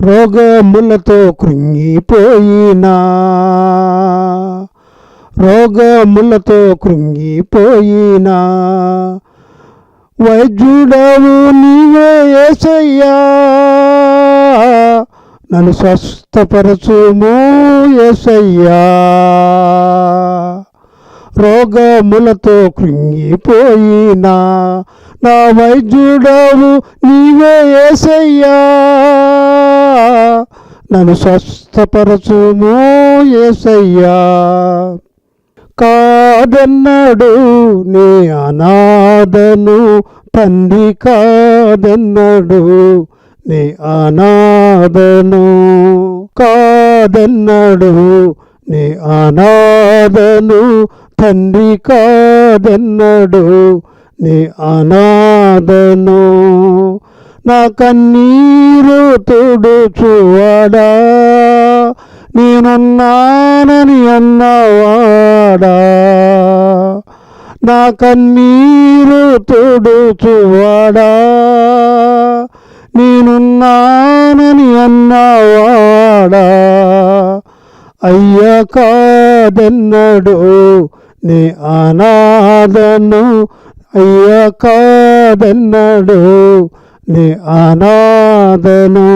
రోగములతో కృంగిపోయినా, రోగములతో కృంగిపోయినా, వైద్యుడవు నీవే యేసయ్యా, నన్ను స్వస్థపరచుము యేసయ్యా. రోగములతో కృంగిపోయినా, నా వైద్యుడవు నీవే యేసయ్యా, నన్ను స్వస్థపరచుము యేసయ్యా. కాదన్నాడు నీ అనాథను తండ్రి, కాదన్నాడు నీ అనాథను, కాదన్నాడు నీ అనాథను తండ్రి, కాదన్నాడు నీ అనాథను. నా కన్నీరు తుడుచువాడా, నేనున్నానని అన్నవాడా, నా కన్నీరు తుడుచువాడా, నేనున్నానని అన్నవాడా. అయ్యా కాదన్నాడు నీ అనాథను, అయ్యా కాదన్నాడు నీ అనాథను.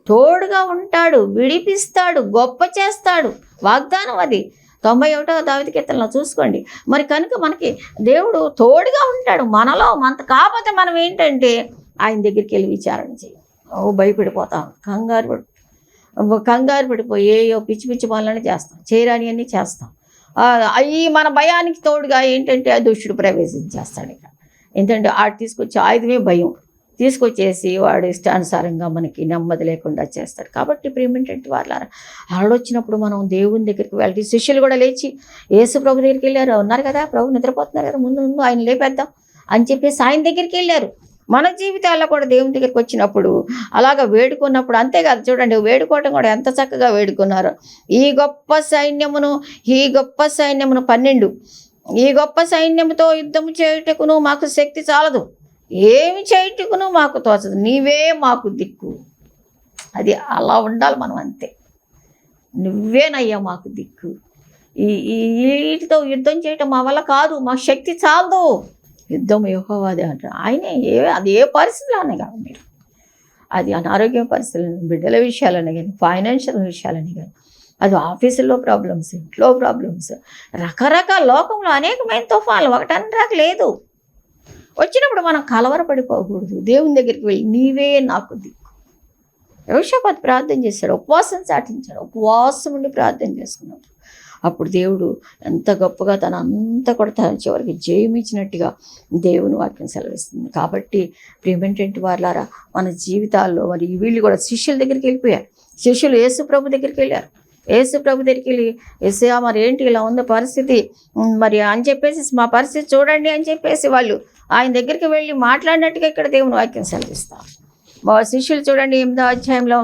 తోడుగా ఉంటాడు, విడిపిస్తాడు, గొప్ప చేస్తాడు. వాగ్దానం అది 91వ దావీదు కీర్తనలో చూసుకోండి. మరి కనుక మనకి దేవుడు తోడుగా ఉంటాడు మనలో. కాకపోతే మనం ఏంటంటే ఆయన దగ్గరికి వెళ్ళి విచారణ చేయాలి. భయపడిపోతాం, కంగారు పడిపోయి ఏయో పిచ్చి పిచ్చి పనులని చేస్తాం, చేయరాని అన్నీ చేస్తాం. అవి మన భయానికి తోడుగా ఏంటంటే ఆ దుష్టుడు ప్రవేశించేస్తాడు. ఇక ఏంటంటే ఆడు తీసుకొచ్చి ఆయుధమే భయం తీసుకొచ్చేసి వాడు ఇష్టానుసారంగా మనకి నెమ్మది లేకుండా చేస్తాడు. కాబట్టి ప్రేమేంటంటే వాళ్ళారా వచ్చినప్పుడు మనం దేవుని దగ్గరికి వెళ్ళి, శిష్యులు కూడా లేచి యేసు ప్రభు దగ్గరికి వెళ్ళారు. ఉన్నారు కదా, ప్రభు నిద్రపోతున్నారు కదా, ముందు ముందు ఆయన లేపేద్దాం అని చెప్పేసి ఆయన దగ్గరికి వెళ్ళారు. మన జీవితాల్లో కూడా దేవుని దగ్గరికి వచ్చినప్పుడు అలాగా వేడుకున్నప్పుడు అంతేకాదు, చూడండి వేడుకోవటం కూడా ఎంత చక్కగా వేడుకున్నారు. ఈ గొప్ప సైన్యమును 12, ఈ గొప్ప సైన్యముతో యుద్ధము చేయుటకును మాకు శక్తి చాలదు, ఏమి చేయుటకును మాకు తోచదు, నీవే మాకు దిక్కు. అది అలా ఉండాలి మనం, అంతే. నువ్వేనయ్యా మాకు దిక్కు. ఈ వీటితో యుద్ధం చేయటం మా వల్ల కాదు, మా శక్తి చాలదు, యుద్ధం యెహోవాదే అంటారు. ఆయనే అది ఏ పరిస్థితుల్లోనే కాదు, మీరు అది అనారోగ్య పరిస్థితులు, బిడ్డల విషయాలని కానీ, ఫైనాన్షియల్ విషయాలని కానీ, అది ఆఫీసుల్లో ప్రాబ్లమ్స్, ఇంట్లో ప్రాబ్లమ్స్, రకరకాల లోకంలో అనేకమైన తుఫాన్లు, ఒకటనరాక లేదు. వచ్చినప్పుడు మనం కలవరపడిపోకూడదు. దేవుని దగ్గరికి వెళ్ళి నీవే నాకు దిక్కు. యెహోషాపాతు ప్రార్థన చేశాడు, ఉపవాసం చాటించాడు, ఉపవాసం ఉండి ప్రార్థన చేసుకున్నాడు. అప్పుడు దేవుడు ఎంత గొప్పగా అంతా కూడా తన చివరికి జయమిచ్చినట్టుగా దేవుని వాక్యం సెలవిస్తుంది. కాబట్టి ప్రేమేంటంటే వాళ్ళారా మన జీవితాల్లో మరి వీళ్ళు కూడా శిష్యుల దగ్గరికి వెళ్ళిపోయారు. శిష్యులు యేసు ప్రభు దగ్గరికి వెళ్ళారు. యేసు ప్రభు దగ్గరికి వెళ్ళి, యేసయ్యా మరి ఏంటి ఇలా ఉంది పరిస్థితి మరి అని చెప్పేసి, మా పరిస్థితి చూడండి అని చెప్పేసి వాళ్ళు ఆయన దగ్గరికి వెళ్ళి మాట్లాడినట్టుగా ఇక్కడ దేవుని వాక్యం సెలవిస్తారు. మా శిష్యులు చూడండి 8వ అధ్యాయంలో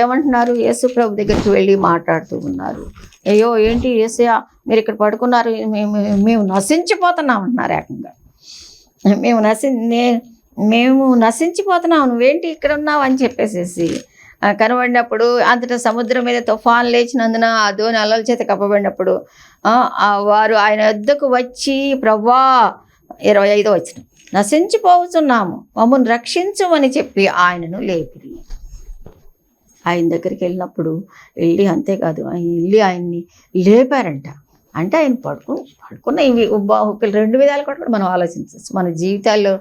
ఏమంటున్నారు, యేసు ప్రభు దగ్గరికి వెళ్ళి మాట్లాడుతూ ఉన్నారు. అయ్యో ఏంటి యేసయ్యా మీరు ఇక్కడ పడుకున్నారు, మేము నశించిపోతున్నాం అంటున్నారు. ఏకంగా మేము నశించిపోతున్నాం, నువ్వేంటి ఇక్కడ ఉన్నావు అని చెప్పేసేసి కనబడినప్పుడు, అంతటా సముద్రం మీద తుఫాన్ లేచినందున ఆ దోణి అలల చేత కప్పబడినప్పుడు వారు ఆయన వద్దకు వచ్చి, ప్రభువా 25వ వచనం, నశించిపోతున్నాము, మమ్మల్ని రక్షించమని చెప్పి ఆయనను లేపిరి. ఆయన దగ్గరికి వెళ్ళి అంతేకాదు, ఆయన్ని లేపారంట. అంటే ఆయన పడుకున్న ఇవి 2 విధాలు కూడా మనం ఆలోచించవచ్చు. మన జీవితాల్లో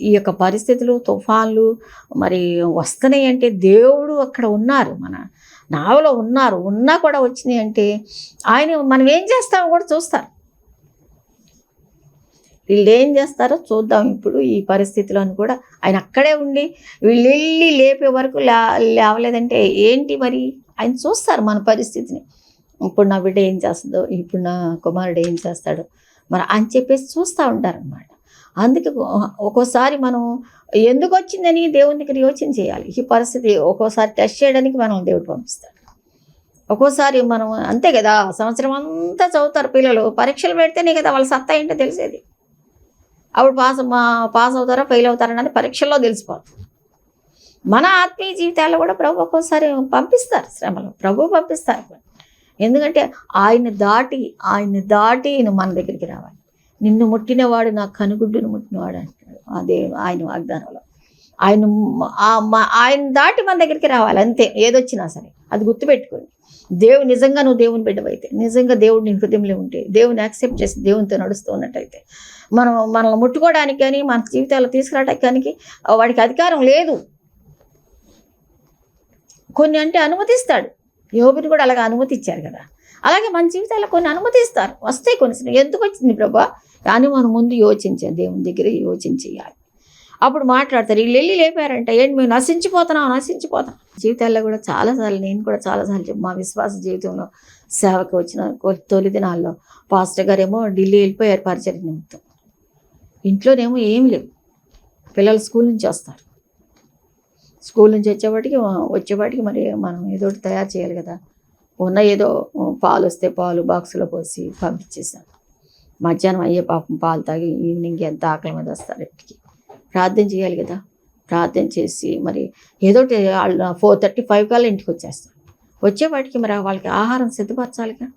ఈ యొక్క పరిస్థితులు, తుఫాన్లు మరి వస్తున్నాయి అంటే దేవుడు అక్కడ ఉన్నారు, మన నావలో ఉన్నా కూడా వచ్చినాయి అంటే ఆయన మనం ఏం చేస్తామో కూడా చూస్తారు. వీళ్ళు ఏం చేస్తారో చూద్దాం ఇప్పుడు ఈ పరిస్థితిలో అని కూడా ఆయన అక్కడే ఉండి వీళ్ళు వెళ్ళి లేపే వరకు లేవలేదంటే ఏంటి మరి ఆయన చూస్తారు మన పరిస్థితిని. ఇప్పుడు నా బిడ్డ ఏం చేస్తుందో, ఇప్పుడు నా కుమారుడు ఏం చేస్తాడో మరి అని చెప్పేసి చూస్తూ ఉంటారనమాట. అందుకే ఒక్కోసారి మనం ఎందుకు వచ్చిందని దేవుని దగ్గర యోచన చేయాలి. ఈ పరిస్థితి ఒక్కోసారి టెస్ట్ చేయడానికి మనం దేవుడు పంపిస్తాడు. ఒక్కోసారి మనం అంతే కదా, సంవత్సరం అంతా చదువుతారు పిల్లలు, పరీక్షలు పెడితేనే కదా వాళ్ళ సత్తా ఏంటో తెలిసేది. అప్పుడు పాస్ అవుతారా ఫెయిల్ అవుతారా అన్నది పరీక్షల్లో తెలిసిపోతుంది. మన ఆత్మీయ జీవితాల్లో కూడా ప్రభు ఒక్కోసారి పంపిస్తారు శ్రమలు, ప్రభు పంపిస్తారు. ఎందుకంటే ఆయన దాటి నువ్వు మన దగ్గరికి రావాలి. నిన్ను ముట్టినవాడు నా కనుగుడ్డును ముట్టినవాడు అంటాడు అదే ఆయన వాగ్దానంలో. ఆయన దాటి మన దగ్గరికి రావాలి అంతే, ఏదొచ్చినా సరే. అది గుర్తుపెట్టుకోండి. నిజంగా నువ్వు దేవుని బిడ్డవైతే, నిజంగా దేవుడు నీ హృదయంలో ఉంటే, దేవుని యాక్సెప్ట్ చేసి దేవునితో నడుస్తూ ఉన్నట్టయితే, మనల్ని ముట్టుకోవడానికి కానీ మన జీవితాల్లో తీసుకురావడానికి వాడికి అధికారం లేదు. కొన్ని అంటే అనుమతిస్తాడు. యోబుని కూడా అలాగే అనుమతిచ్చారు కదా. అలాగే మన జీవితాల్లో కొన్ని అనుమతిస్తారు, వస్తాయి కొన్ని. ఎందుకు వచ్చింది ప్రభా అని మనం ముందు యోచించాలి, దేవుని దగ్గర యోచించేయాలి. అప్పుడు మాట్లాడతారు. వీళ్ళు వెళ్ళి లేపారంట, ఏంటి మేము నశించిపోతున్నాం. జీవితాల్లో కూడా చాలాసార్లు, నేను కూడా చాలాసార్లు మా విశ్వాస జీవితంలో సేవకు వచ్చిన తొలి దినాల్లో పాస్టర్ గారేమో ఢిల్లీ వెళ్ళిపోయారు పరిచర్య నిమిత్తం. ఇంట్లోనేమో ఏం లేవు. పిల్లలు స్కూల్ నుంచి వస్తారు. స్కూల్ నుంచి వచ్చేవాటికి మరి మనం ఏదో ఒకటి తయారు చేయాలి కదా. ఏదో పాలు వస్తే పాలు బాక్సులో పోసి పంపించేసాను. మధ్యాహ్నం అయ్యే పాపం పాలు తాగి ఈవినింగ్ ఎంత ఆకలి మీద వస్తారు. ఇంటికి ప్రార్థన చేయాలి కదా. ప్రార్థన చేసి మరి ఏదో 4:35 కల్లా ఇంటికి వచ్చేస్తారు. వచ్చేవాటికి మరి వాళ్ళకి ఆహారం సిద్ధపరచాలిగా.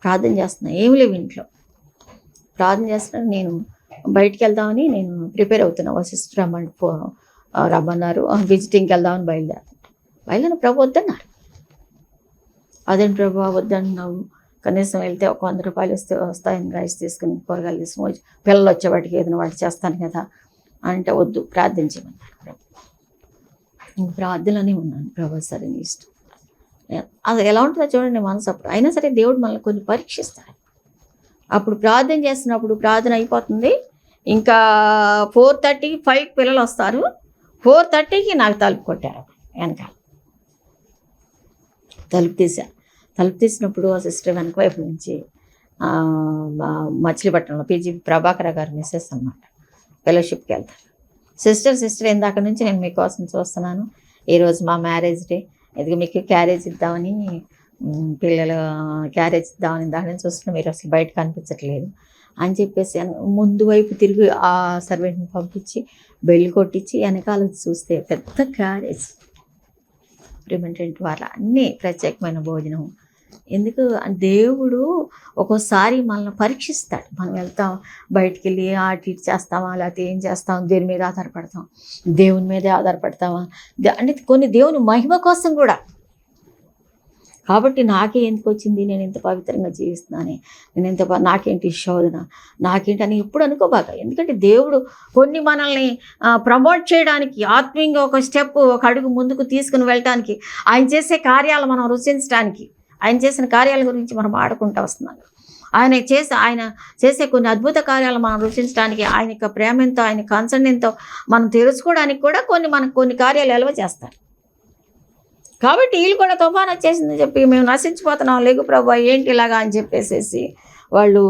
ప్రార్థన చేస్తున్నాను, ఏమి లేవు ఇంట్లో. ప్రార్థన చేస్తున్నాను. నేను బయటికి వెళ్దామని నేను ప్రిపేర్ అవుతున్నాను. సిస్టర్ రమ్మన్నారు, విజిటింగ్కి వెళ్దామని బయలుదేరిన ప్రభు వద్దన్నారు. అదేంటి ప్రభు వద్దన్నావు, కనీసం వెళ్తే ఒక 100 రూపాయలు వస్తాయని రైస్ తీసుకుని కూరగాయలు తీసుకుని పిల్లలు వచ్చేవాటికి ఏదైనా వాటి చేస్తాను కదా అంటే వద్దు, ప్రార్థన చేయమన్నారు ప్రభు. ఇంక ప్రార్థనలోనే ఉన్నాను. ప్రభు సరే నీ ఇష్టం. అది ఎలా ఉంటుందో చూడండి మనసు. అప్పుడు అయినా సరే దేవుడు మనల్ని కొన్ని పరీక్షిస్తాడు. అప్పుడు ప్రార్థన చేస్తున్నప్పుడు ప్రార్థన అయిపోతుంది. ఇంకా 4:35 పిల్లలు వస్తారు. 4:30కి నాకు తలుపు కొట్టారు వెనకాల. తలుపు తీసినప్పుడు ఆ సిస్టర్ వెనక వైపు నుంచి మచిలీపట్నంలో పీజీ ప్రభాకర్ గారు మిస్సెస్ అన్నమాట, ఫెలోషిప్కి వెళ్తారు. సిస్టర్ ఇందాక నుంచి నేను మీకోసం చూస్తున్నాను, ఈరోజు మా మ్యారేజ్ డే, ఇది మీకు క్యారేజ్ ఇద్దామని, పిల్లలు క్యారేజ్ ఇద్దామని దాని చూస్తున్నా, మీరు అసలు బయట కనిపించట్లేదు అని చెప్పేసి ముందు వైపు తిరిగి ఆ సర్వెంట్ని పంపించి బెల్ కొట్టించి వెనకాల చూస్తే పెద్ద క్యారేజ్, ప్రిమెంటెంట్ వాళ్ళ అన్నీ ప్రత్యేకమైన భోజనం. ఎందుకు దేవుడు ఒక్కోసారి మనల్ని పరీక్షిస్తాడు. మనం వెళ్తాం, బయటికి వెళ్ళి అటు ఇటు చేస్తామా, లేకపోతే ఏం చేస్తాం, దేని మీద ఆధారపడతాం, దేవుని మీదే ఆధారపడతామా అంటే కొన్ని దేవుని మహిమ కోసం కూడా. కాబట్టి నాకే ఎందుకు వచ్చింది, నేను ఎంత పవిత్రంగా జీవిస్తున్నాను, నాకేంటి శోధన, నాకేంటి అని ఎప్పుడు అనుకోబాక. ఎందుకంటే దేవుడు కొన్ని మనల్ని ప్రమోట్ చేయడానికి, ఆత్మీయంగా ఒక స్టెప్, ఒక అడుగు ముందుకు తీసుకుని వెళ్ళటానికి, ఆయన చేసే కార్యాలు మనం రుచించడానికి, ఆయన చేసిన కార్యాల గురించి మనం ఆడుకుంటూ వస్తున్నాం. ఆయన చేసే కొన్ని అద్భుత కార్యాలు మనం రుచించడానికి, ఆయన యొక్క ప్రేమ ఎంతో, ఆయన కన్సర్న్ ఎంతో మనం తెలుసుకోవడానికి కూడా కొన్ని కార్యాలు ఎలవ చేస్తారు. కాబట్టి వీళ్ళు కూడా తుఫాను వచ్చేసిందని చెప్పి మేము నశించిపోతున్నాం, లేగు ప్రభు ఏంటి ఇలాగా అని చెప్పేసేసి వాళ్ళు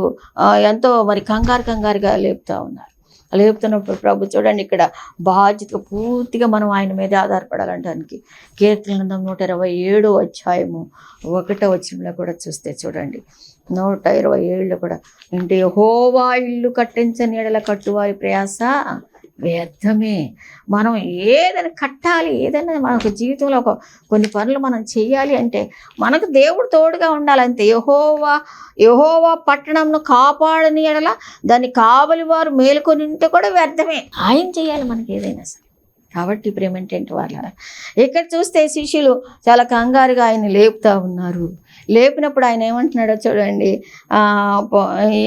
ఎంతో మరి కంగారుగా లేపుతూ ఉన్నారు. లేపుతున్నప్పుడు ప్రభు చూడండి, ఇక్కడ బాధ్యతగా పూర్తిగా మనం ఆయన మీద ఆధారపడాలంటానికి కీర్తన గ్రంథం 127వ అధ్యాయము 1వ వచనంలో కూడా చూస్తే చూడండి, 127లో కూడా అంటే యెహోవా ఇల్లు కట్టించని ఎడల కట్టువారి ప్రయాస వ్యర్థమే. మనం ఏదైనా కట్టాలి, ఏదైనా మనకు జీవితంలో కొన్ని పనులు మనం చేయాలి అంటే మనకు దేవుడు తోడుగా ఉండాలంతే. యెహోవా పట్టణంను కాపాడని ఎడల దాన్ని కావలి వారు మేలుకొని ఉంటే కూడా వ్యర్థమే. ఆయన చేయాలి మనకి ఏదైనా సరే. కాబట్టి ప్రేమేంటంటే వాళ్ళ ఇక్కడ చూస్తే శిష్యులు చాలా కంగారుగా ఆయన లేపుతూ ఉన్నారు. లేపినప్పుడు ఆయన ఏమంటున్నారో చూడండి,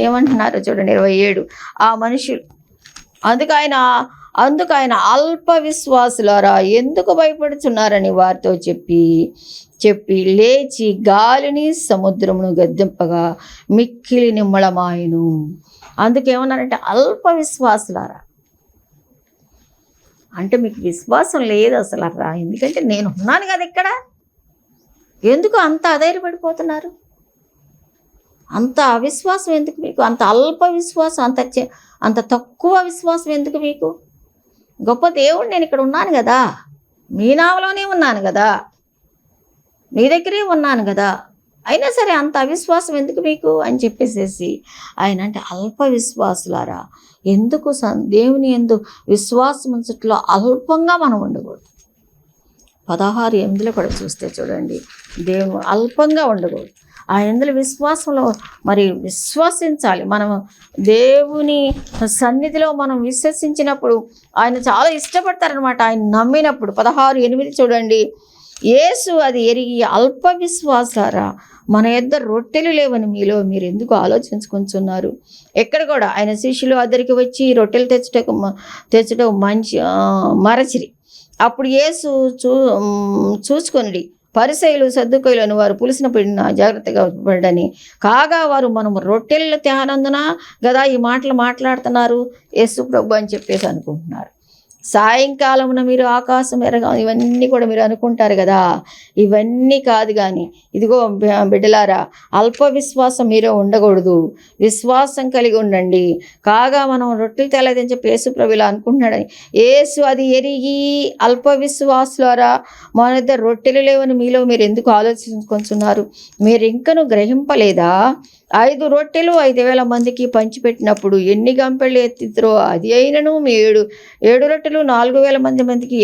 27 ఆ మనుషులు అందుకు ఆయన అల్ప విశ్వాసులారా ఎందుకు భయపడుతున్నారని వారితో చెప్పి లేచి గాలిని సముద్రమును గద్దింపగా మిక్కిలి నిమ్మళమాయను. అందుకేమన్నారంటే అల్ప విశ్వాసులారా, అంటే మీకు విశ్వాసం లేదు అసలు రా, ఎందుకంటే నేను ఉన్నాను కదా ఇక్కడ, ఎందుకు అంత అధైర్యపడిపోతున్నారు, అంత అవిశ్వాసం ఎందుకు మీకు, అంత అల్ప విశ్వాసం, అంత తక్కువ విశ్వాసం ఎందుకు మీకు? గొప్ప దేవుడు నేను ఇక్కడ ఉన్నాను కదా, మీ నావలోనే ఉన్నాను కదా, మీ దగ్గరే ఉన్నాను కదా, అయినా సరే అంత అవిశ్వాసం ఎందుకు మీకు అని చెప్పేసేసి ఆయన అంటే అల్ప విశ్వాసులారా, ఎందుకు దేవుని యందు విశ్వాసం ఉంచట్లో అల్పంగా మనం ఉండకూడదు. 16:8 కూడా చూస్తే చూడండి, దేవుడు అల్పంగా ఉండకూడదు. ఆయన విశ్వాసంలో మరి విశ్వసించాలి. మనం దేవుని సన్నిధిలో మనం విశ్వసించినప్పుడు ఆయన చాలా ఇష్టపడతారనమాట. ఆయన నమ్మినప్పుడు 16:8 చూడండి, యేసు అది ఎరిగి అల్ప విశ్వాసారా మన యొద్ద రొట్టెలు లేవని మీలో మీరు ఎందుకు ఆలోచించుకుంటున్నారు. ఎక్కడ కూడా ఆయన శిష్యులు అద్దరికి వచ్చి రొట్టెలు తెచ్చటం మరచిరి. అప్పుడు యేసు చూసుకొనిడి పరిసయ్యులు సద్దుకయ్యులను వారు పులిసిన పిండిన జాగ్రత్తగా పడని కాగా వారు మనం రొట్టెలు తేనందున కదా ఈ మాటలు మాట్లాడుతున్నారు యేసు ప్రభు అని చెప్పేసి అనుకుంటున్నారు. సాయంకాలమున మీరు ఆకాశం ఎరగా ఇవన్నీ కూడా మీరు అనుకుంటారు కదా, ఇవన్నీ కాదు. కానీ ఇదిగో బిడ్డలారా, అల్ప విశ్వాసం మీరే ఉండకూడదు, విశ్వాసం కలిగి ఉండండి. కాగా మనం రొట్టెలు తేలేదని చెప్పి యేసు ప్రభు ఇలా అనుకుంటున్నాడని యేసు అది ఎరిగి అల్ప విశ్వాసులారా మన దగ్గర రొట్టెలు లేవని మీలో మీరు ఎందుకు ఆలోచించుకుంటున్నారు. మీరు ఇంకనూ గ్రహింపలేదా? 5 రొట్టెలు 5,000 మందికి పంచిపెట్టినప్పుడు ఎన్ని గంపెళ్ళు ఎత్తిద్రో అది అయినను మీ 7 రొట్టెలు 4,000 మందికి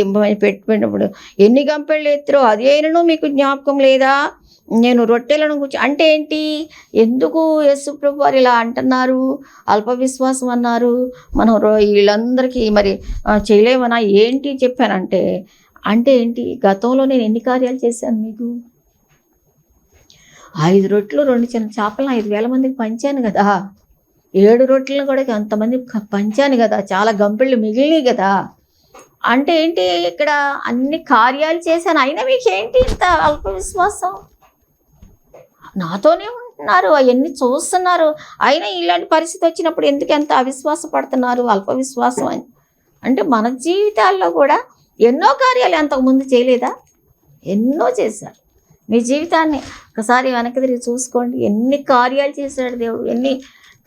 పెట్టినప్పుడు ఎన్ని గంపెళ్ళు ఎత్తిరో అది అయినను మీకు జ్ఞాపకం లేదా? నేను రొట్టెలను అంటే ఏంటి? ఎందుకు యేసు ప్రభు వారు ఇలా అంటున్నారు? అల్ప విశ్వాసం అన్నారు. మనం వీళ్ళందరికీ మరి చేయలేమనా ఏంటి చెప్పానంటే అంటే ఏంటి? గతంలో నేను ఎన్ని కార్యాలు చేశాను మీకు? 5 రొట్టెలు 2 చిన్న చేపలను 5,000 మందికి పంచాను కదా. 7 రొట్టెలను కూడా అంతమంది పంచాను కదా. చాలా గంపెళ్ళు మిగిలినాయి కదా. అంటే ఏంటి? ఇక్కడ అన్ని కార్యాలు చేశాను, అయినా మీకు ఏంటి ఇంత అల్ప విశ్వాసం? నాతోనే ఉంటున్నారు, అవన్నీ చూస్తున్నారు, అయినా ఇలాంటి పరిస్థితి వచ్చినప్పుడు ఎందుకు ఎంత అవిశ్వాస పడుతున్నారు? అల్ప విశ్వాసం అని అంటే మన జీవితాల్లో కూడా ఎన్నో కార్యాలు అంతకుముందు చేయలేదా? ఎన్నో చేశారు. మీ జీవితాన్ని ఒకసారి వెనక్కి తిరిగి చూసుకోండి. ఎన్ని కార్యాలు చేశాడు దేవుడు, ఎన్ని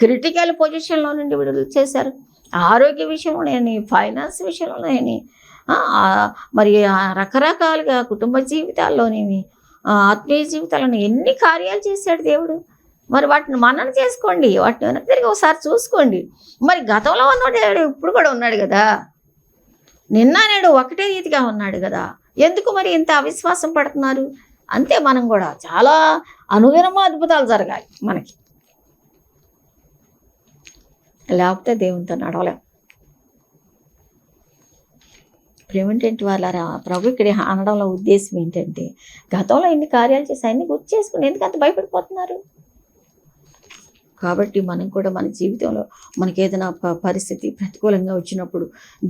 క్రిటికల్ పొజిషన్లో నుండి విడుదల చేశారు. ఆరోగ్య విషయంలోనేని, ఫైనాన్స్ విషయంలోనేని, మరి రకరకాలుగా కుటుంబ జీవితాల్లోనేమి, ఆత్మీయ జీవితాలను ఎన్ని కార్యాలు చేశాడు దేవుడు. మరి వాటిని మననం చేసుకోండి, వాటిని వెనక్కి తిరిగి ఒకసారి చూసుకోండి. మరి గతంలో ఉన్నాడు, ఇప్పుడు కూడా ఉన్నాడు కదా. నిన్న నేడు ఒకటే రీతిగా ఉన్నాడు కదా. ఎందుకు మరి ఇంత అవిశ్వాసం పడుతున్నారు? అంతే, మనం కూడా చాలా అనుదినము అద్భుతాలు జరగాలి మనకి, లేకపోతే దేవునితో నడవలేం. ప్రేమేంటంటే వాళ్ళారా, ప్రభు ఇక్కడ అనడంలో ఉద్దేశం ఏంటంటే గతంలో ఎన్ని కార్యాలు చేసి అన్ని గుర్తు చేసుకుని ఎందుకు అంత భయపడిపోతున్నారు? కాబట్టి మనం కూడా మన జీవితంలో మనకి ఏదైనా పరిస్థితి ప్రతికూలంగా వచ్చినప్పుడు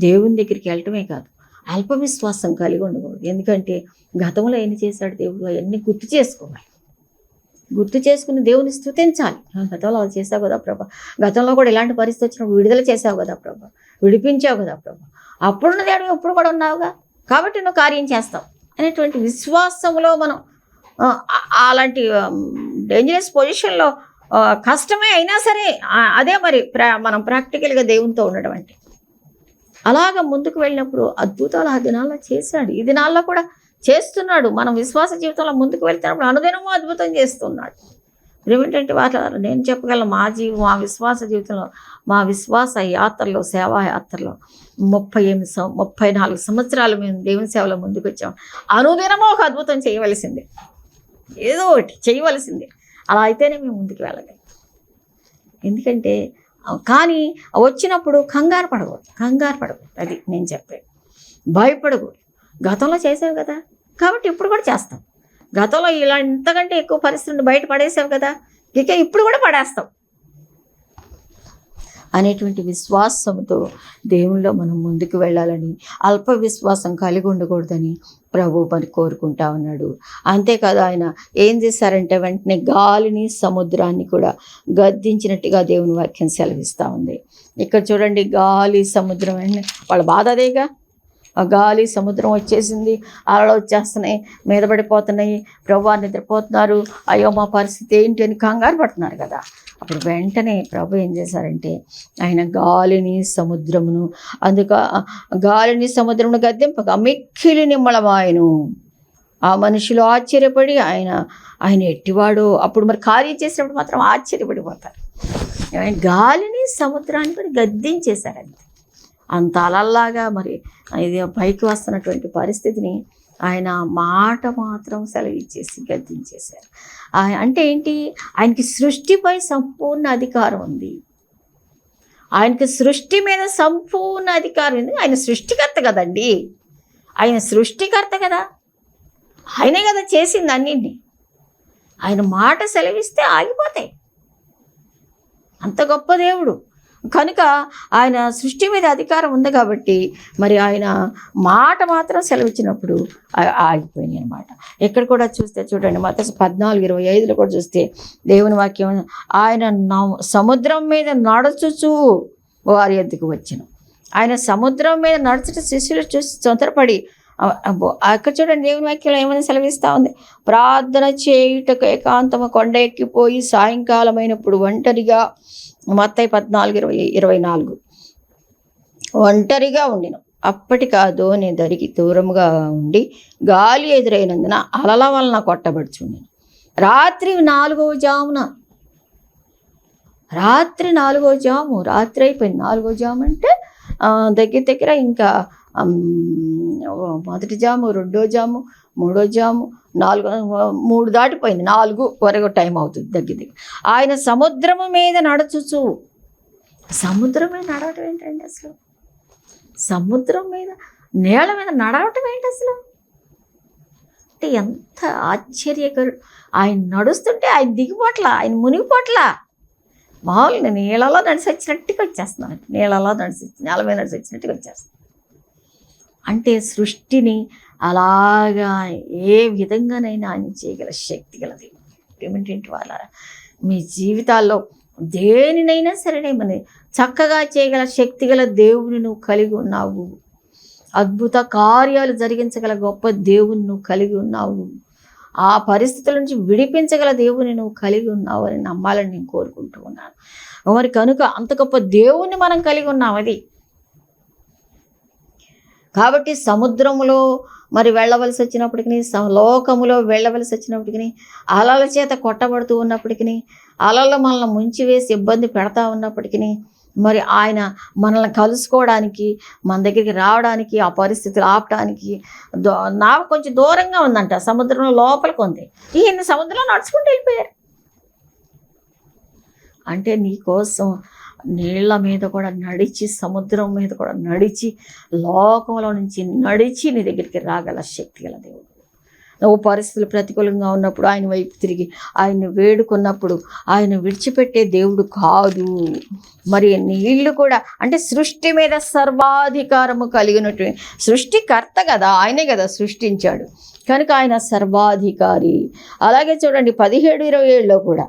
దేవుని దగ్గరికి వెళ్ళటమే కాదు, అల్ప విశ్వాసం కలిగి ఉండకూడదు. ఎందుకంటే గతంలో ఎన్ని చేశాడు దేవుడు అవన్నీ గుర్తు చేసుకోవాలి. గుర్తు చేసుకుని దేవుని స్తుతించాలి. గతంలో అది చేసావు కదా ప్రభా, గతంలో కూడా ఇలాంటి పరిస్థితి వచ్చినప్పుడు విడుదల చేసావు కదా ప్రభా, విడిపించావు కదా ప్రభా, అప్పుడున్న దేవుడు ఇప్పుడు కూడా ఉన్నావుగా, కాబట్టి నువ్వు కార్యం చేస్తావు అనేటువంటి విశ్వాసంలో మనం అలాంటి డేంజరస్ పొజిషన్లో కష్టమే అయినా సరే అదే మరి మనం ప్రాక్టికల్గా దేవునితో ఉండడం అంటే. అలాగ ముందుకు వెళ్ళినప్పుడు అద్భుతాలు ఆ దినాల్లో చేశాడు, ఈ దినాల్లో కూడా చేస్తున్నాడు. మనం విశ్వాస జీవితంలో ముందుకు వెళ్తున్నప్పుడు అనుదినము అద్భుతం చేస్తున్నాడు. ఏమిటంటే వాటి నేను చెప్పగలను, మా విశ్వాస జీవితంలో, మా విశ్వాస యాత్రలో, సేవా యాత్రలో 34 సంవత్సరాలు మేము దేవుని సేవలో ముందుకు వచ్చాము. అనుదినము ఒక అద్భుతం చేయవలసిందే, ఏదో ఒకటి చేయవలసిందే. అలా అయితేనే మేము ముందుకు వెళ్ళగలం. ఎందుకంటే కానీ వచ్చినప్పుడు కంగారు పడకూడదు. అది నేను చెప్పేది, భయపడకూడదు. గతంలో చేసావు కదా, కాబట్టి ఇప్పుడు కూడా చేస్తాం. గతంలో ఇలా ఇంతకంటే ఎక్కువ పరిస్థితులను బయట పడేసావు కదా, ఇక ఇప్పుడు కూడా పడేస్తాం అనేటువంటి విశ్వాసంతో దేవుల్లో మనం ముందుకు వెళ్ళాలని, అల్ప విశ్వాసం కలిగి ఉండకూడదని ప్రభు మరి కోరుకుంటా ఉన్నాడు. అంతేకాదు ఆయన ఏం చేశారంటే వెంటనే గాలిని సముద్రాన్ని కూడా గద్దించినట్టుగా దేవుని వాక్యం సెలవిస్తూ ఉంది. ఇక్కడ చూడండి, గాలి సముద్రం అంటే వాళ్ళ బాధ అదేగా. ఆ గాలి సముద్రం వచ్చేసింది, అలలు వచ్చేస్తున్నాయి, మీద పడిపోతున్నాయి, ప్రభు నిద్రపోతున్నారు, అయ్యో మా పరిస్థితి ఏంటి అని కంగారు పడుతున్నారు కదా. అప్పుడు వెంటనే ప్రభు ఏం చేశారంటే ఆయన గాలిని సముద్రమును గద్దెంపగా మిక్కిలి నిమ్మళమాయను. ఆ మనుషులు ఆశ్చర్యపడి ఆయన ఎట్టివాడో, అప్పుడు మరి కార్యం చేసినప్పుడు మాత్రం ఆశ్చర్యపడిపోతారు. గాలిని సముద్రాన్ని కూడా గద్దించేశారంతే. అంత అలల్లాగా మరి ఇది పైకి వస్తున్నటువంటి పరిస్థితిని ఆయన మాట మాత్రం సెలవిచ్చేసి గద్దించేశారు. అంటే ఏంటి, ఆయనకి సృష్టిపై సంపూర్ణ అధికారం ఉంది. ఆయనకి సృష్టి మీద సంపూర్ణ అధికారం ఉంది. ఆయన సృష్టికర్త కదండి, ఆయన సృష్టికర్త కదా, ఆయనే కదా చేసింది అన్నింటినీ. ఆయన మాట సెలవిస్తే ఆగిపోతాయి. అంత గొప్ప దేవుడు కనుక ఆయన సృష్టి మీద అధికారం ఉంది కాబట్టి మరి ఆయన మాట మాత్రం సెలవిచ్చినప్పుడు ఆగిపోయినాయి అనమాట. ఇక్కడ కూడా చూస్తే చూడండి, మత్తయి 14:25 కూడా చూస్తే దేవుని వాక్యం, ఆయన సముద్రం మీద నడుచుచు వారి యొద్దకు వచ్చెను. ఆయన సముద్రం మీద నడుచుట శిష్యులు చూసి తొందరపడి, అక్కడ చూడండి దేవుని వాక్యంలో ఏమైనా సెలవిస్తూ ఉంది, ప్రార్థన చేయుటకు ఏకాంతము కొండ ఎక్కిపోయి సాయంకాలమైనప్పుడు ఒంటరిగా, మత్తయి 14:24 ఒంటరిగా ఉండిను. అప్పటికి ఆ ధోని దరికి దూరంగా ఉండి గాలి ఎదురైనందున అలల వలన కొట్టబడుచుండెను. రాత్రి 4వ జామున, రాత్రి 4వ జాము, రాత్రి అయిపోయింది. 4వ జాము అంటే దగ్గర దగ్గర ఇంకా మొదటి జాము, రెండో జాము, మూడో జాము, 3 దాటిపోయింది, 4 వరకు టైం అవుతుంది దగ్గర దగ్గర. ఆయన సముద్రము మీద నడుచుచు, సముద్రం మీద నడవటం ఏంటండి అసలు, సముద్రం మీద నీళ్ళ మీద నడవటం ఏంటి అసలు, అంటే ఎంత ఆశ్చర్యకరుడు. ఆయన నడుస్తుంటే ఆయన దిగిపోట్ల, ఆయన మునిగిపోట్ల, మామూలుగా నీళ్ళలో నడిచి వచ్చినట్టుగా వచ్చేస్తున్నాను, నీళ్ళలో నేల మీద నడిచి వచ్చినట్టుగా వచ్చేస్తున్నాను. అంటే సృష్టిని అలాగా ఏ విధంగానైనా ఆయన చేయగల శక్తి గలది. ఏమిటంటే వాళ్ళ మీ జీవితాల్లో దేనినైనా సరే మన చక్కగా చేయగల శక్తి గల దేవుని నువ్వు కలిగి ఉన్నావు. అద్భుత కార్యాలు జరిగించగల గొప్ప దేవుని నువ్వు కలిగి ఉన్నావు. ఆ పరిస్థితుల నుంచి విడిపించగల దేవుని నువ్వు కలిగి ఉన్నావు అని నమ్మాలని నేను కోరుకుంటూ ఉన్నాను. మరి కనుక అంత గొప్ప దేవుణ్ణి మనం కలిగి ఉన్నాం. అది కాబట్టి సముద్రములో మరి వెళ్ళవలసి వచ్చినప్పటికీ, లోకములో వెళ్ళవలసి వచ్చినప్పటికీ, అలల చేత కొట్టబడుతూ ఉన్నప్పటికీ, అలలు మనల్ని ముంచివేసి ఇబ్బంది పెడతా ఉన్నప్పటికీ, మరి ఆయన మనల్ని కలుసుకోవడానికి, మన దగ్గరికి రావడానికి, ఆ పరిస్థితులు ఆపడానికి నావ కొంచెం దూరంగా ఉందంట, సముద్రంలో లోపలికి ఉంది. ఈయన సముద్రంలో నడుచుకుంటూ వెళ్ళిపోయారు. అంటే నీకోసం నీళ్ళ మీద కూడా నడిచి, సముద్రం మీద కూడా నడిచి, లోకంలో నుంచి నడిచి నీ దగ్గరికి రాగల శక్తి గల దేవుడు. నువ్వు పరిస్థితులు ప్రతికూలంగా ఉన్నప్పుడు ఆయన వైపు తిరిగి ఆయన్ని వేడుకున్నప్పుడు ఆయన విడిచిపెట్టే దేవుడు కాదు. మరి నీళ్ళు కూడా అంటే సృష్టి మీద సర్వాధికారము కలిగినటువంటి సృష్టికర్త కదా, ఆయనే కదా సృష్టించాడు కనుక ఆయన సర్వాధికారి. అలాగే చూడండి 17:27లో కూడా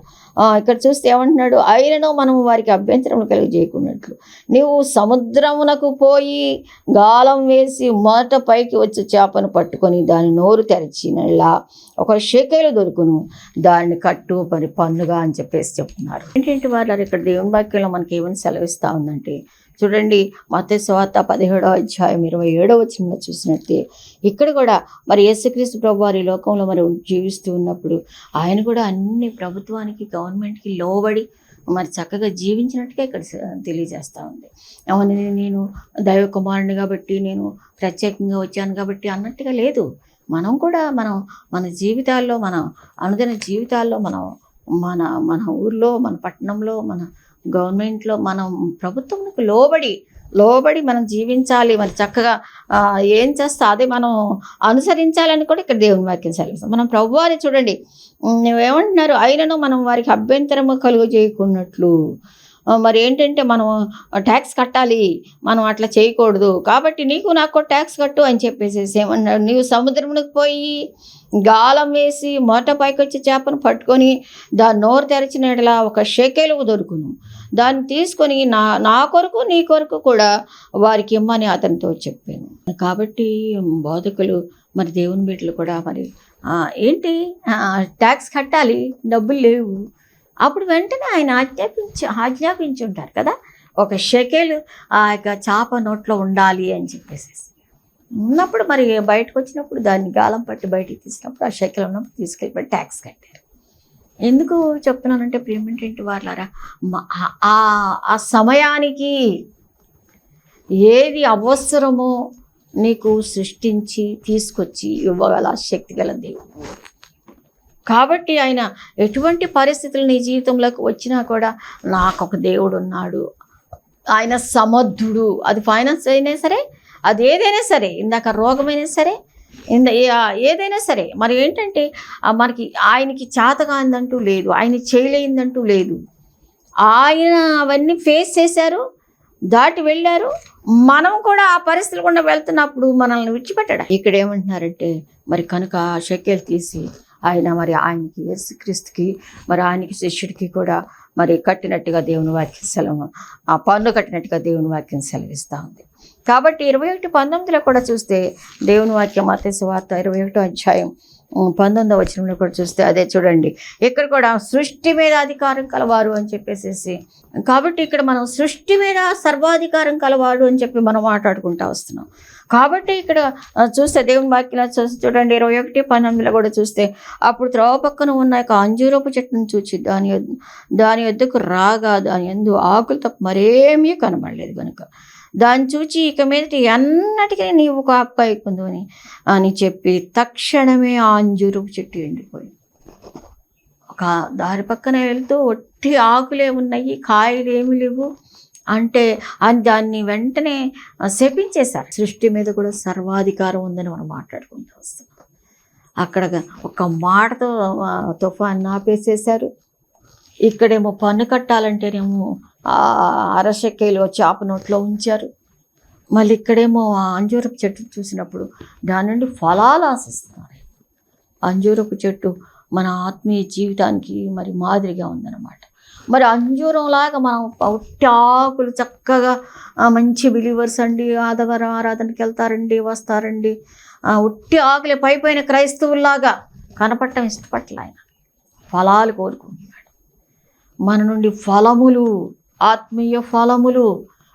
ఇక్కడ చూస్తే ఏమంటున్నాడు, ఆయనను మనము వారికి అభ్యంతరం కలిగజేయకున్నట్లు నీవు సముద్రమునకు పోయి గాలం వేసి మొదట పైకి వచ్చి చేపను పట్టుకొని దాని నోరు తెరిచినలా 1 షెకెలు దొరుకును, దాన్ని కట్టు మరి పన్నుగా అని చెప్పేసి చెప్తున్నారు. ఏంటంటే వాళ్ళు ఇక్కడ దేవుని వాక్యంలో మనకి ఏమని సెలవిస్తూ ఉందంటే చూడండి, మత్తయి సువార్త 17:27 చూసినట్టే ఇక్కడ కూడా మరి యేసుక్రీస్తు ప్రభువారు ఈ లోకంలో మరి జీవిస్తూ ఉన్నప్పుడు ఆయన కూడా అన్ని ప్రభుత్వానికి, గవర్నమెంట్కి లోబడి మరి చక్కగా జీవించినట్టుగా ఇక్కడ తెలియజేస్తూ ఉంది. అవును, నేను దైవ కుమారుని కాబట్టి, నేను ప్రత్యేకంగా వచ్చాను కాబట్టి అన్నట్టుగా లేదు. మనం కూడా మన జీవితాల్లో, మన అనుదిన జీవితాల్లో మన ఊర్లో, మన పట్టణంలో, మన గవర్నమెంట్లో, మనం ప్రభుత్వంకు లోబడి మనం జీవించాలి. మరి చక్కగా ఏం చేస్తా అదే మనం అనుసరించాలని కూడా ఇక్కడ దేవుని వాక్యం సెలవిస్తాం. మనం ప్రభువారి చూడండి నువ్వేమంటున్నారు, అయినను మనం వారికి అభ్యంతరము కలుగజేయకున్నట్లు. మరి ఏంటంటే మనం ట్యాక్స్ కట్టాలి, మనం అట్లా చేయకూడదు, కాబట్టి నీకు నాకు ట్యాక్స్ కట్టు అని చెప్పేసి ఏమన్నాడు, నీవు సముద్రమునికి పోయి గాలం వేసి మొదట పైకి వచ్చి చేపను పట్టుకొని దాని నోరు తెరిచినట్లా 1 షెకెలు దొరుకును, దాన్ని తీసుకొని నా కొరకు నీ కొరకు కూడా వారికి ఇమ్మని అతనితో చెప్పాను. కాబట్టి బోధకులు మరి దేవుని బిడ్డలు కూడా మరి ఏంటి ట్యాక్స్ కట్టాలి, డబ్బులు లేవు, అప్పుడు వెంటనే ఆయన ఆజ్ఞాపించి ఉంటారు కదా, 1 షెకెలు ఆ యొక్క చేప నోట్లో ఉండాలి అని చెప్పేసి ఉన్నప్పుడు మరి బయటకు వచ్చినప్పుడు దాన్ని గాలం పట్టి బయటికి తీసినప్పుడు ఆ షెకెలు ఉన్నప్పుడు తీసుకెళ్ళిపోయి ట్యాక్స్ కట్టారు. ఎందుకు చెప్తున్నానంటే ప్రేమేంటంటే వాళ్ళారా, ఆ సమయానికి ఏది అవసరమో నీకు సృష్టించి తీసుకొచ్చి ఇవ్వగల శక్తి గల దేవుడు. కాబట్టి ఆయన ఎటువంటి పరిస్థితులు నీ జీవితంలోకి వచ్చినా కూడా నాకు ఒక దేవుడు ఉన్నాడు, ఆయన సమర్థుడు. అది ఫైనాన్స్ అయినా సరే, అది ఏదైనా సరే, ఇందాక రోగమైనా సరే, ఏదైనా సరే. మరి ఏంటంటే మనకి ఆయనకి చేతగాందంటూ లేదు, ఆయన చేయలేందంటూ లేదు. ఆయన అవన్నీ ఫేస్ చేశారు, దాటి వెళ్ళారు. మనం కూడా ఆ పరిస్థితులు గుండా వెళ్తున్నప్పుడు మనల్ని విడిచిపెట్టాడు. ఇక్కడ ఏమంటున్నారంటే మరి కనుక షెకెల్ తీసి ఆయన మరి ఆయనకి యేసుక్రీస్తుకి మరి ఆయనకి శిష్యుడికి కూడా మరి కట్టినట్టుగా దేవుని వాక్యం సెలవు, ఆ పన్ను కట్టినట్టుగా దేవుని వాక్యం సెలవిస్తూ ఉంది. కాబట్టి 21:19 కూడా చూస్తే దేవుని వాక్యం మత్తయి సువార్త 21వ అధ్యాయం 19వ వచనంలో కూడా చూస్తే అదే చూడండి. ఇక్కడ కూడా సృష్టి మీద అధికారం కలవారు అని చెప్పేసి, కాబట్టి ఇక్కడ మనం సృష్టి మీద సర్వాధికారం కలవాడు అని చెప్పి మనం మాట్లాడుకుంటూ వస్తున్నాం. కాబట్టి ఇక్కడ చూస్తే దేవుని వాక్యం చూడండి 21:19 కూడా చూస్తే, అప్పుడు త్రోవ పక్కన ఉన్న యొక్క అంజూరపు చెట్టును చూచి దాని యొద్దకు రాగా దాని యందు ఆకులు తప్ప మరేమీ కనబడలేదు కనుక దాన్ని చూచి ఇక మీదట ఎన్నటికీ నీవు కాపాయికుందు అని చెప్పి తక్షణమే ఆ అంజూరపు చెట్టు ఎండిపోయింది. ఒక దారి పక్కన వెళ్తూ ఒట్టి ఆకులే ఉన్నాయి, కాయలు ఏమి లేవు అంటే దాన్ని వెంటనే శపించేశారు. సృష్టి మీద కూడా సర్వాధికారం ఉందని మనం మాట్లాడుకుంటూ వస్తాం. అక్కడ ఒక మాటతో తుఫాన్ని ఆపేసేశారు. ఇక్కడేమో పన్ను కట్టాలంటేనేమో అరశక్కేలు చేప నోట్లో ఉంచారు. మళ్ళీ ఇక్కడేమో అంజూరపు చెట్టు చూసినప్పుడు దాని నుండి ఫలాలు ఆశిస్తున్నారు. అంజూరపు చెట్టు మన ఆత్మీయ జీవితానికి మరి మాదిరిగా ఉందన్నమాట. మరి అంజూరంలాగా మనం ఒట్టి ఆకులు చక్కగా మంచి బిలీవర్స్ అండి, ఆదివారం ఆరాధనకి వెళ్తారండి, వస్తారండి, ఒట్టి ఆకులే పైపోయిన క్రైస్తవుల్లాగా కనపడటం ఇష్టపట్ల ఆయన ఫలాలు కోరుకుంటున్నాడు. మన నుండి ఫలములు, ఆత్మీయ ఫలములు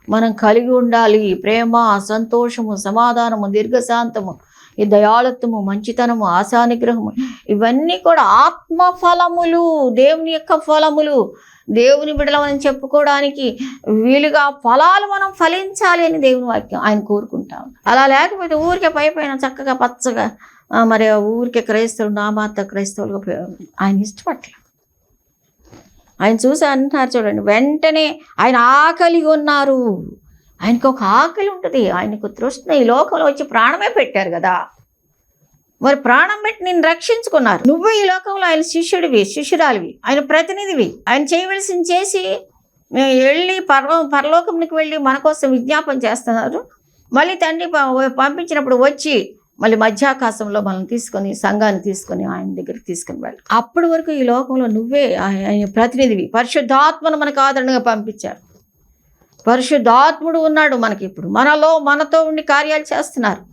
మనం కలిగి ఉండాలి. ప్రేమ, సంతోషము, సమాధానము, దీర్ఘశాంతము, ఈ దయాళత్వము, మంచితనము, ఆశానిగ్రహము, ఇవన్నీ కూడా ఆత్మ ఫలములు, దేవుని యొక్క ఫలములు. దేవుని బిడ్డలమని చెప్పుకోవడానికి వీలుగా ఫలాలు మనం ఫలించాలి అని దేవుని వాక్యం ఆయన కోరుకుంటాం. అలా లేకపోతే ఊరికే పైపైన చక్కగా పచ్చగా మరి ఊరికే క్రైస్తవులు, నామాత్ర క్రైస్తవులుగా ఆయన ఇష్టపట్ల. ఆయన చూసి అంటున్నారు చూడండి, వెంటనే ఆయన ఆకలిగా ఉన్నారు. ఆయనకు ఒక ఆకలి ఉంటుంది, ఆయనకు తృష్ణ. ఈ లోకంలో వచ్చి ప్రాణమే పెట్టారు కదా, మరి ప్రాణం పెట్టి నేను రక్షించుకున్నారు. నువ్వు ఈ లోకంలో ఆయన శిష్యురాలివి, ఆయన ప్రతినిధివి. ఆయన చేయవలసింది చేసి వెళ్ళి పరలోకంకి వెళ్ళి మన కోసం విజ్ఞాపన చేస్తున్నారు. మళ్ళీ తండ్రి పంపించినప్పుడు వచ్చి మళ్ళీ మధ్యాకాశంలో మనం తీసుకొని సంఘాన్ని తీసుకొని ఆయన దగ్గరికి తీసుకుని వెళ్ళి, అప్పటి వరకు ఈ లోకంలో నువ్వే ఆయన ప్రతినిధివి. పరిశుద్ధాత్మను మనకు ఆదరణగా పంపించారు. పరిశుద్ధాత్ముడు ఉన్నాడు మనకి ఇప్పుడు, మనతో ఉండి కార్యాలు చేస్తున్నారు.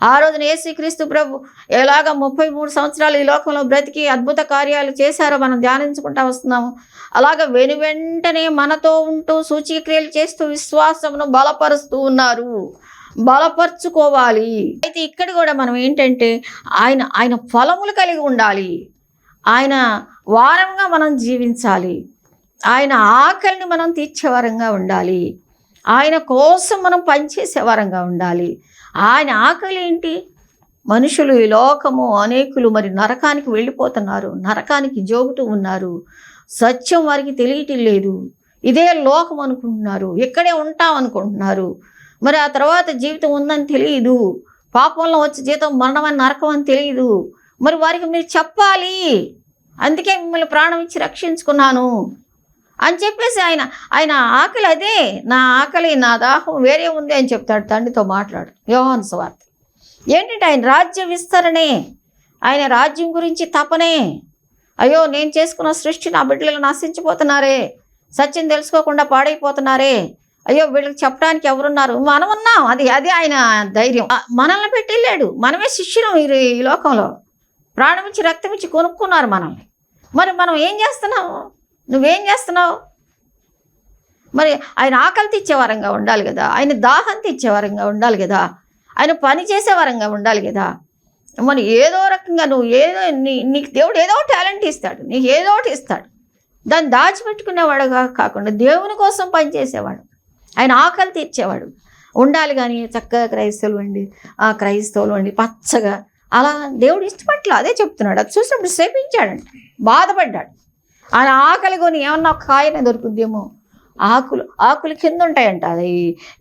ఆ రోజున యేసుక్రీస్తు ప్రభు ఎలాగ 33 సంవత్సరాలు ఈ లోకంలో బ్రతికి అద్భుత కార్యాలు చేశారో మనం ధ్యానించుకుంటూ వస్తున్నాము. అలాగ వెంటనే మనతో ఉంటూ సూచక్రియలు చేస్తూ విశ్వాసమును బలపరుస్తూ ఉన్నారు. బలపరుచుకోవాలి. అయితే ఇక్కడ కూడా మనం ఏంటంటే ఆయన ఫలములు కలిగి ఉండాలి. ఆయన వారంగా మనం జీవించాలి. ఆయన ఆకలిని మనం తీర్చేవారంగా ఉండాలి. ఆయన కోసం మనం పనిచేసే వారంగా ఉండాలి. ఆయన ఆకలి ఏంటి? మనుషులు ఈ లోకము అనేకులు మరి నరకానికి వెళ్ళిపోతున్నారు, నరకానికి జోగుతూ ఉన్నారు. సత్యం వారికి తెలియటం లేదు. ఇదే లోకం అనుకుంటున్నారు, ఇక్కడే ఉంటాం అనుకుంటున్నారు. మరి ఆ తర్వాత జీవితం ఉందని తెలియదు. పాపంలో వచ్చే జీవితం మరణం అని, నరకం అని తెలియదు. మరి వారికి మీరు చెప్పాలి. అందుకే మిమ్మల్ని ప్రాణం ఇచ్చి రక్షించుకున్నాను అని చెప్పేసి ఆయన ఆకలి అదే. నా ఆకలి, నా దాహం వేరే ఉంది అని చెప్తాడు తండ్రితో మాట్లాడు యోహాను సువార్త. ఏంటంటే ఆయన రాజ్య విస్తరణే, ఆయన రాజ్యం గురించి తపనే. అయ్యో నేను చేసుకున్న సృష్టి నా బిడ్డలు నశించిపోతున్నారే, సత్యం తెలుసుకోకుండా పాడైపోతున్నారే, అయ్యో వీళ్ళకి చెప్పడానికి ఎవరున్నారు? మనం ఉన్నాం. అది ఆయన ధైర్యం. మనల్ని పెట్టి వెళ్ళాడు. మనమే శిష్యులం ఈ లోకంలో. ప్రాణం ఇచ్చి రక్తం ఇచ్చి కొనుక్కున్నారు మనల్ని. మరి మనం ఏం చేస్తున్నాము? నువ్వేం చేస్తున్నావు? మరి ఆయన ఆకలి తీర్చేవారంగా ఉండాలి కదా, ఆయన దాహం తీర్చేవారంగా ఉండాలి కదా, ఆయన పని చేసేవారంగా ఉండాలి కదా. మరి ఏదో రకంగా నువ్వు నీకు దేవుడు ఏదో టాలెంట్ ఇస్తాడు, నీకు ఏదో ఒకటి ఇస్తాడు. దాన్ని దాచిపెట్టుకునేవాడుగా కాకుండా దేవుని కోసం పనిచేసేవాడు, ఆయన ఆకలి తీర్చేవాడు. ఉండాలి. కానీ చక్కగా క్రైస్తవులు అండి పచ్చగా అలా దేవుడు ఇష్టపట్ల అదే చెప్తున్నాడు. అది చూసినప్పుడు శ్రమించాడంట, బాధపడ్డాడు. ఆయన ఆకలి కొని ఏమన్నా ఒక కాయనే దొరుకుద్దేమో, ఆకులు కింద ఉంటాయంట, అది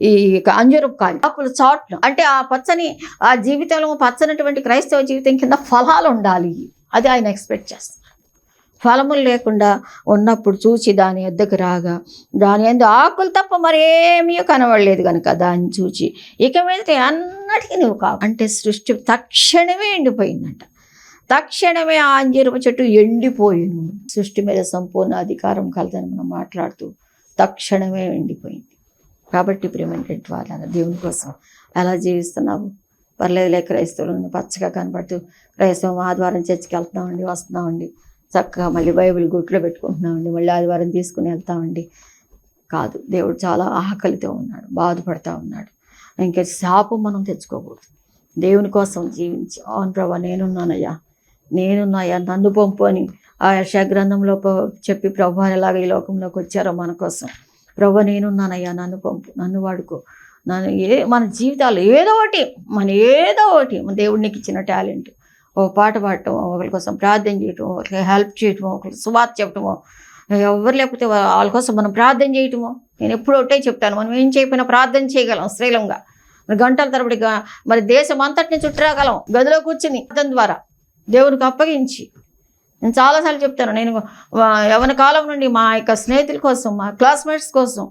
ఈ అంజూరపు కాయ ఆకులు చాట్లు అంటే ఆ పచ్చని ఆ జీవితంలో పచ్చనటువంటి క్రైస్తవ జీవితం కింద ఫలాలు ఉండాలి. అది ఆయన ఎక్స్పెక్ట్ చేస్తారు. ఫలములు లేకుండా ఉన్నప్పుడు చూచి దాని వద్దకు రాగా దాని ఎందు ఆకులు తప్ప మరేమీ కనబడలేదు కనుక దాన్ని చూచి ఇక మీద అన్నటికీ నువ్వు కావు అంటే సృష్టి తక్షణమే ఎండిపోయిందంట. తక్షణమే ఆ అంజూరపు చెట్టు ఎండిపోయింది. సృష్టి మీద సంపూర్ణ అధికారం కలదని మనం మాట్లాడుతూ తక్షణమే ఎండిపోయింది. కాబట్టి ప్రియమైనటువంటి వాళ్ళ దేవుని కోసం ఎలా జీవిస్తున్నావు? పర్లేదులే, క్రైస్తవులు పచ్చగా కనబడుతూ క్రైస్తవం ఆదివారం చర్చికి వెళ్తున్నామండి, వస్తున్నామండి, చక్కగా మళ్ళీ బైబిల్ గుట్లో పెట్టుకుంటున్నామండి, మళ్ళీ ఆదివారం తీసుకుని వెళ్తామండి. కాదు, దేవుడు చాలా ఆకలితో ఉన్నాడు, బాధపడతా ఉన్నాడు. ఇంకా శాపం మనం తెచ్చుకోకూడదు. దేవుని కోసం జీవించి, అవును ప్రభా నేనున్నానయ్యా నన్ను పంపు అని ఆ యెషయా గ్రంథంలో చెప్పి ప్రభు ఎలాగ ఈ లోకంలోకి వచ్చారో మన కోసం. ప్రభు నేనున్నానయ్యా, నన్ను పంపు, నన్ను వాడుకో, మన జీవితాలు ఏదో ఒకటి మన దేవుడికి ఇచ్చిన టాలెంట్, ఓ పాట పాడటం, ఒకరి కోసం ప్రార్థన చేయటం, ఒకరికి హెల్ప్ చేయటమో, ఒకరికి సువార్త చెప్పటమో, ఎవరు లేకపోతే వాళ్ళ కోసం మనం ప్రార్థన చేయటమో. నేను ఎప్పుడు ఒకటే చెప్తాను, మనం ఏం చేయకపోయినా ప్రార్థన చేయగలం శ్రీలంగా. మరి గంటల తరబడి మరి దేశం అంతటిని చుట్టరాగలం గదిలో కూర్చుని ప్రార్థన ద్వారా దేవునికి అప్పగించి. నేను చాలాసార్లు చెప్తాను, నేను యవ్వన కాలం నుండి మా యొక్క స్నేహితుల కోసం, మా క్లాస్మేట్స్ కోసం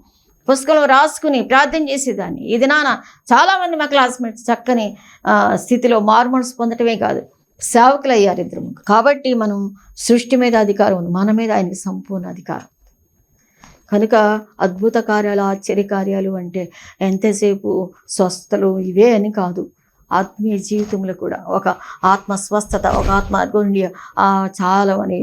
పుస్తకంలో రాసుకుని ప్రార్థన చేసేదాన్ని. ఇది చాలామంది మా క్లాస్మేట్స్ చక్కని స్థితిలో మారుమనసు పొందటమే కాదు, సేవకులు అయ్యారు ఇద్దరు. కాబట్టి మనం సృష్టి మీద అధికారం ఉంది, మన మీద ఆయనకి సంపూర్ణ అధికారం. కనుక అద్భుత కార్యాలు, ఆశ్చర్య కార్యాలు అంటే ఎంతసేపు స్వస్థతలు ఇవే అని కాదు, ఆత్మీయ జీవితంలో కూడా ఒక ఆత్మ స్వస్థత, ఒక ఆత్మ గుండె చాలా అని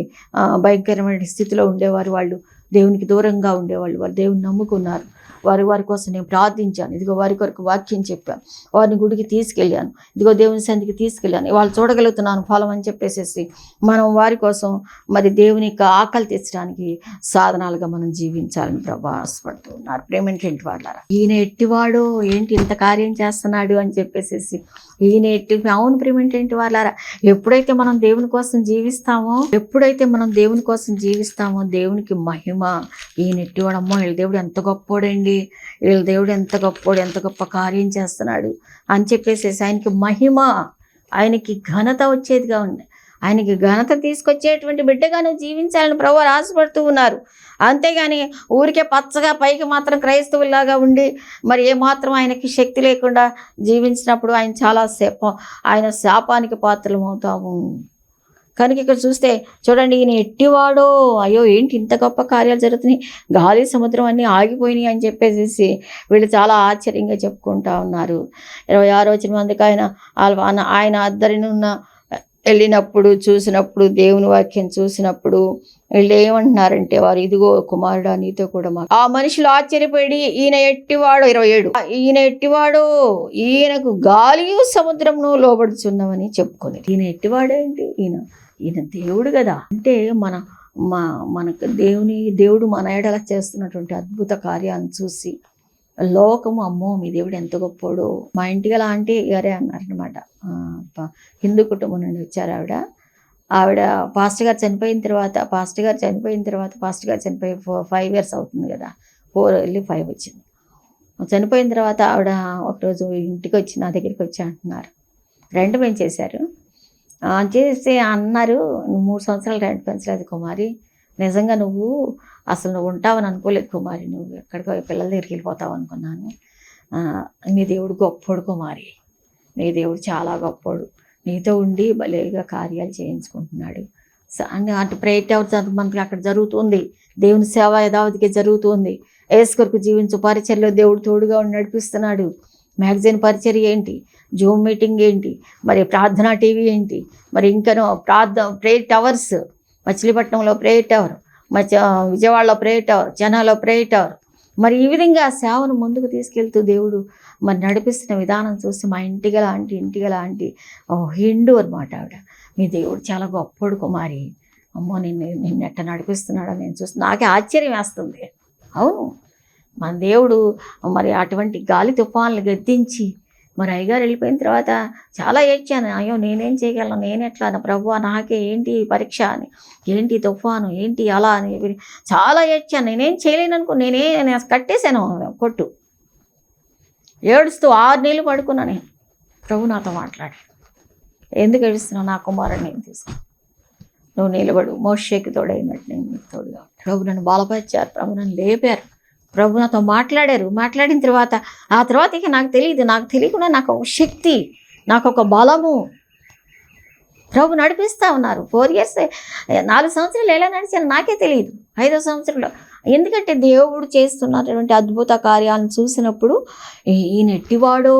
భయంకరమైన స్థితిలో ఉండేవారు. వాళ్ళు దేవునికి దూరంగా ఉండేవాళ్ళు, వాళ్ళు దేవుని నమ్ముకున్నారు. వారి కోసం నేను ప్రార్థించాను, ఇదిగో వారి కొరకు వాక్యం చెప్పాను, వారిని గుడికి తీసుకెళ్ళాను, ఇదిగో దేవుని సన్నిధికి తీసుకెళ్ళాను, వాళ్ళు చూడగలుగుతున్నాను ఫలం అని చెప్పేసి మనం వారి కోసం మరి దేవుని యొక్క ఆకలి తెచ్చడానికి సాధనాలుగా మనం జీవించాలని ప్రభు ఆశపడుతూ ఉన్నారు. ప్రేమేంటి వాళ్ళారా, ఈయన ఎట్టివాడో ఏంటి ఇంత కార్యం చేస్తున్నాడు అని చెప్పేసి ఈయన అవును ప్రేమేంటి వాళ్ళారా, ఎప్పుడైతే మనం దేవుని కోసం జీవిస్తామో దేవునికి మహిమ. ఈయన ఎట్టివాడమ్మో, వీళ్ళ దేవుడు ఎంత గొప్పోడండి, వీళ్ళ దేవుడు ఎంత గొప్ప కార్యం చేస్తున్నాడు అని చెప్పేసి ఆయనకి మహిమ, ఆయనకి ఘనత వచ్చేదిగా ఉంది. ఆయనకి ఘనత తీసుకొచ్చేటువంటి బిడ్డగా నువ్వు జీవించాలని ప్రభు ఆశపడుతూ ఉన్నారు. అంతేగాని ఊరికే పచ్చగా పైకి మాత్రం క్రైస్తవులాగా ఉండి మరి ఏమాత్రం ఆయనకి శక్తి లేకుండా జీవించినప్పుడు ఆయన శాపానికి పాత్రలు అవుతాము. కనుక ఇక్కడ చూస్తే చూడండి, ఈయన ఎట్టివాడో, అయ్యో ఏంటి ఇంత గొప్ప కార్యాలు జరుగుతున్నాయి, గాలి సముద్రం అన్నీ ఆగిపోయినాయి అని చెప్పేసి వీళ్ళు చాలా ఆశ్చర్యంగా చెప్పుకుంటా ఉన్నారు. 26వ వచనం ఆయన అద్దరిని చూసినప్పుడు దేవుని వాక్యం చూసినప్పుడు వీళ్ళు ఏమంటున్నారంటే, వారు ఇదిగో కుమారుడా నీతో కూడా ఆ మనుషులు ఆశ్చర్యపడి ఈయన ఎట్టివాడో 27 ఈయన ఎట్టివాడో, ఈయనకు గాలియు సముద్రమును లోబడుచున్నామని చెప్పుకొని. ఈయన ఎట్టివాడేంటి, ఈయన దేవుడు కదా. అంటే మనకు దేవుడు మన ఎడల చేస్తున్నటువంటి అద్భుత కార్యాలను చూసి లోకము అమ్మో మీ దేవుడు ఎంత గొప్పోడో. మా ఇంటికి అలా అంటే గారే అన్నారనమాట. హిందూ కుటుంబం నుండి వచ్చారు ఆవిడ పాస్టర్ గారు చనిపోయిన తర్వాత పాస్టర్ గారు చనిపోయి 5 years అవుతుంది కదా, 4 వెళ్ళి 5 వచ్చింది. చనిపోయిన తర్వాత ఆవిడ ఒకరోజు ఇంటికి వచ్చి నా దగ్గరికి వచ్చి అంటున్నారు, రెంట్ పెంచేశారు. చేస్తే అన్నారు, 3 సంవత్సరాలు రెంట్ పెంచలేదు కుమారి, నిజంగా నువ్వు ఉంటావని అనుకోలేదు కుమారి, నువ్వు ఎక్కడికో పిల్లల దగ్గరికి వెళ్ళిపోతావు అనుకున్నాను. నీ దేవుడు గొప్పోడు కుమారి, నీ దేవుడు చాలా గొప్పోడు, నీతో ఉండి భలేగా కార్యాలు చేయించుకుంటున్నాడు. అటు ప్రేయర్ టవర్స్ మనకి అక్కడ జరుగుతుంది, దేవుని సేవ యథావధిగా జరుగుతుంది. యేసు కొరకు జీవించు పరిచర్యలో దేవుడు తోడుగా ఉండి నడిపిస్తున్నాడు. మ్యాగజైన్ పరిచర్య ఏంటి, జూమ్ మీటింగ్ ఏంటి, మరి ప్రార్థనా టీవీ ఏంటి, మరి ఇంకనో ప్రేయర్ టవర్స్, మచిలీపట్నంలో ప్రేయర్ టవర్, విజయవాడలో ప్రేయర్ టవర్, చెన్నైలో ప్రేయర్ టవర్. మరి ఈ విధంగా సేవను ముందుకు తీసుకెళ్తూ దేవుడు మరి నడిపిస్తున్న విధానం చూసి మా ఇంటిగల ఆంటీ హిందూ అనమాట ఆవిడ, మీ దేవుడు చాలా గొప్పడు కుమారి, అమ్మో నిన్ను ఎట్ట నడిపిస్తున్నాడో నేను చూసి నాకే ఆశ్చర్యం వేస్తుంది. అవును, మన దేవుడు మరి అటువంటి గాలి తుఫాన్లు గద్దించి మరి అయ్యగారు వెళ్ళిపోయిన తర్వాత చాలా ఏడ్చాను. అయ్యో నేనేం చేయగలను, నేనెట్లా ప్రభువా నాకే ఏంటి ఈ పరీక్ష అని, ఏంటి తుఫాను, ఏంటి అలా అని చాలా ఏడ్చాను. నేనేం చేయలేను అనుకో, నేను కట్టేశాను కొట్టు. ఏడుస్తూ 6 నెలలు పడుకున్నా నేను. ప్రభు నాతో మాట్లాడి, ఎందుకు ఏడుస్తున్నావు, నా కుమారుడు నేను తీసుకో, నువ్వు నిలబడు, మోషేకి తోడైనట్టు నేను నీకు తోడుగా. ప్రభు నన్ను బలపరిచారు, ప్రభు నన్ను లేపారు, ప్రభు నాతో మాట్లాడారు. మాట్లాడిన తర్వాత ఆ తర్వాత ఇక నాకు తెలియదు, నాకు తెలియకుండా నాకు ఒక శక్తి, నాకు ఒక బలము ప్రభు నడిపిస్తూ ఉన్నారు. 4 years 4 సంవత్సరాలు ఎలా నడిచాను నాకే తెలియదు. 5వ సంవత్సరంలో, ఎందుకంటే దేవుడు చేస్తున్నటువంటి అద్భుత కార్యాలను చూసినప్పుడు ఈయన ఎట్టివాడో